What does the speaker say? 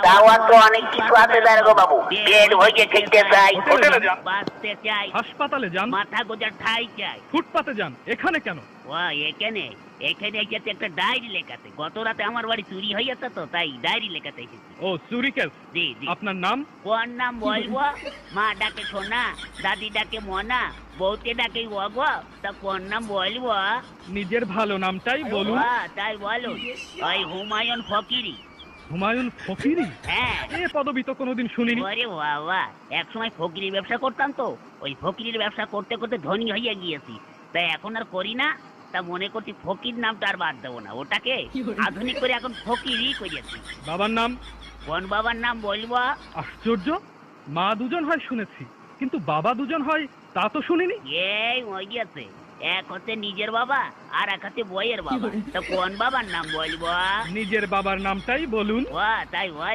দাওয়াত তো অনেক কিছু আছে দারোগা বাবু। পেট ভরিয়ে খেতে চাই, হোটেলে যান, বাঁচতে চাই, হাসপাতালে যান, মাথা গোজার ঠাই চাই। ফুটপাতে যান, এখানে কেন? ও এখানে এখানে এসেছে একটা ডায়েরি লেখাতে। গত রাতে আমার বাড়ি চুরি হয়েছে তো, তাই ডায়েরি লেখাতে এসেছি। ও চুরি কেস। জি জি। আপনার নাম? কোন নাম বলবো? মা ডাকে সোনা, দাদি ডাকে মনা, বউকে ডাকে ওগো। তা কোন নাম বলবো? নিজের ভালো নামটাই বলুন। তাই বলো। ওই হুমায়ুন ফকিরি। হুমায়ুন ফকিরি? হ্যাঁ। এ পদবি তো কোনোদিন শুনিনি। ওরে বাবা, এক সময় ফকিরির ব্যবসা করতাম তো, ওই ফকিরির ব্যবসা করতে করতে ধনী হয়ে গিয়েছি। তাই এখন আর করি না। তা মনে করছি ফকির নামটা আর বাদ দেবো না, ওটাকে আধুনিক করে এখন ফকিরই করেছি। বাবার নাম? কোন বাবার নাম বলবো? আশ্চর্য, মা দুজন হয় শুনেছি, কিন্তু বাবা দুজন হয় তা তো শুনিনি। এই ওই গিয়েছে, এক হচ্ছে নিজের বাবা আর এক হচ্ছে বইয়ের বাবা। তা কোন বাবার নাম বলবো? নিজের বাবার নামটাই বলুন। তাই বল।